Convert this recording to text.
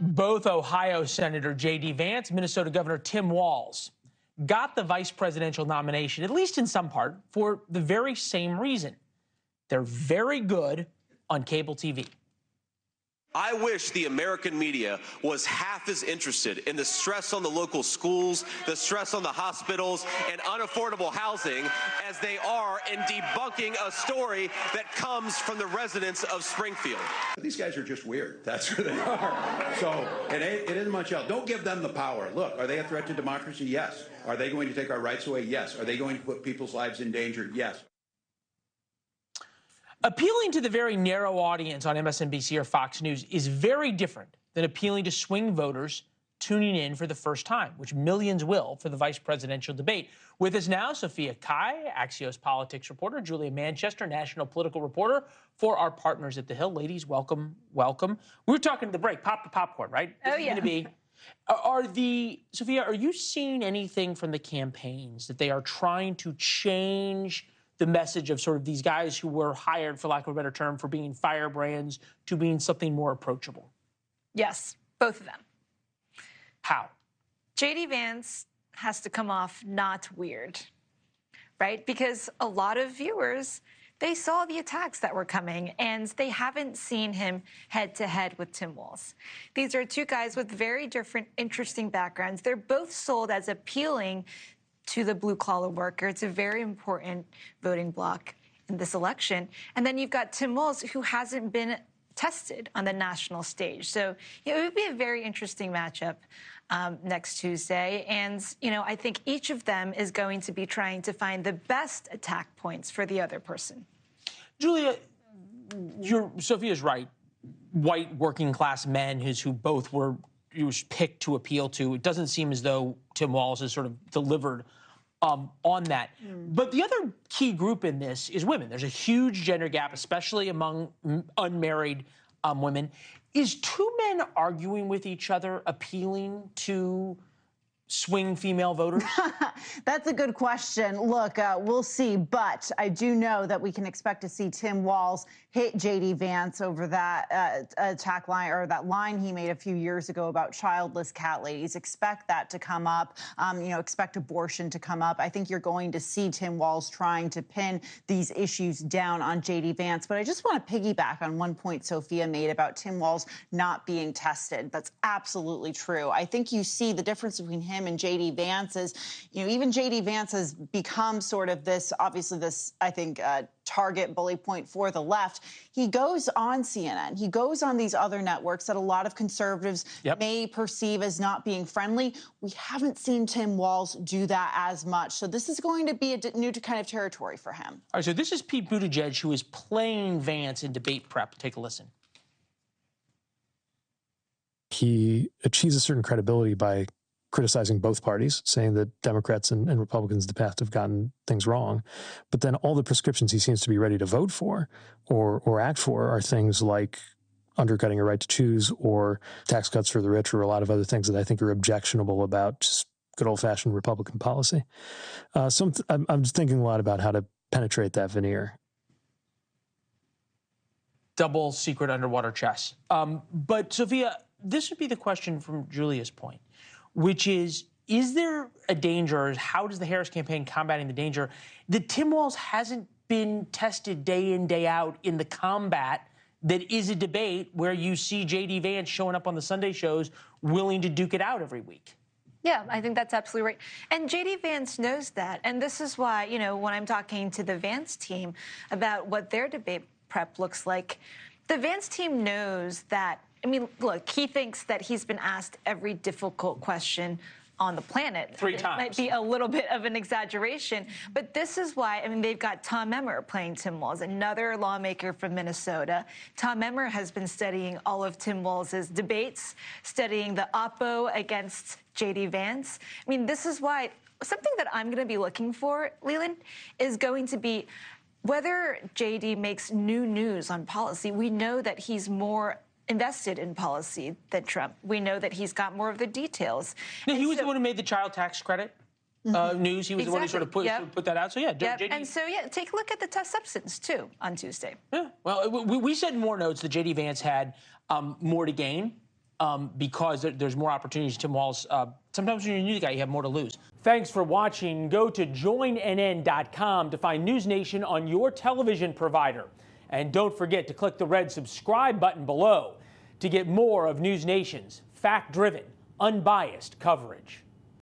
Both Ohio Senator J.D. Vance, Minnesota Governor Tim Walz got the vice presidential nomination, at least in some part, for the very same reason. They're very good on cable TV. I wish the American media was half as interested in the stress on the local schools, the stress on the hospitals, and unaffordable housing as they are in debunking a story that comes from the residents of Springfield. These guys are just weird. That's who they are. So it isn't much else. Don't give them the power. Look, are they a threat to democracy? Yes. Are they going to take our rights away? Yes. Are they going to put people's lives in danger? Yes. Appealing to the very narrow audience on MSNBC or Fox News is very different than appealing to swing voters tuning in for the first time, which millions will for the vice presidential debate. With us now, Sophia Cai, Axios politics reporter, Julia Manchester, national political reporter for our partners at The Hill. Ladies, welcome, welcome. We were talking at the break, pop the popcorn, right? Oh, yeah. Sophia, are you seeing anything from the campaigns that they are trying to change the message of sort of these guys who were hired, for lack of a better term, for being firebrands to being something more approachable? Yes, both of them. How? J.D. Vance has to come off not weird, right? Because a lot of viewers, they saw the attacks that were coming, and they haven't seen him head-to-head with Tim Walz. These are two guys with very different, interesting backgrounds. They're both sold as appealing to the blue-collar worker. It's a very important voting bloc in this election. And then you've got Tim Walz, who hasn't been tested on the national stage. So it would be a very interesting matchup next Tuesday. And, I think each of them is going to be trying to find the best attack points for the other person. Julia, Sophia's right. White working-class men who both were picked to appeal to. It doesn't seem as though Tim Walz has sort of delivered on that. But the other key group in this is women. There's a huge gender gap, especially among unmarried women. Is two men arguing with each other appealing to swing female voters? That's a good question. Look, we'll see. But I do know that we can expect to see Tim Walz hit J.D. Vance over that attack line, or that line he made a few years ago about childless cat ladies. Expect that to come up. Expect abortion to come up. I think you're going to see Tim Walz trying to pin these issues down on J.D. Vance. But I just want to piggyback on one point Sophia made about Tim Walz not being tested. That's absolutely true. I think you see the difference between him and J.D. Vance is, even J.D. Vance has become sort of this, obviously this, I think, target bully point for the left. He goes on CNN. He goes on these other networks that a lot of conservatives may perceive as not being friendly. We haven't seen Tim Walz do that as much. So this is going to be a new kind of territory for him. All right, so this is Pete Buttigieg, who is playing Vance in debate prep. Take a listen. He achieves a certain credibility by criticizing both parties, saying that Democrats and Republicans in the past have gotten things wrong. But then all the prescriptions he seems to be ready to vote for or act for are things like undercutting a right to choose or tax cuts for the rich or a lot of other things that I think are objectionable about just good old-fashioned Republican policy. So I'm just thinking a lot about how to penetrate that veneer. Double secret underwater chess. But, Sophia, this would be the question from Julia's point, which is there a danger, or how does the Harris campaign combating the danger that Tim Walz hasn't been tested day in, day out in the combat that is a debate where you see J.D. Vance showing up on the Sunday shows willing to duke it out every week? Yeah, I think that's absolutely right. And J.D. Vance knows that. And this is why, when I'm talking to the Vance team about what their debate prep looks like, the Vance team knows that, look, he thinks that he's been asked every difficult question on the planet. 3 times. It might be a little bit of an exaggeration, but this is why, they've got Tom Emmer playing Tim Walz, another lawmaker from Minnesota. Tom Emmer has been studying all of Tim Walz's debates, studying the oppo against J.D. Vance. This is why something that I'm going to be looking for, Leland, is going to be whether J.D. makes new news on policy. We know that he's more invested in policy than Trump. We know that he's got more of the details. No, he was the one who made the child tax credit news. He was the one who sort of put that out. So, yeah. And so, take a look at the test substance, too, on Tuesday. Yeah. Well, we said in more notes that J.D. Vance had more to gain because there's more opportunities. Tim Walz, sometimes when you're a new guy, you have more to lose. Thanks for watching. Go to joinnn.com to find NewsNation on your television provider. And don't forget to click the red subscribe button below to get more of NewsNation's fact-driven, unbiased coverage.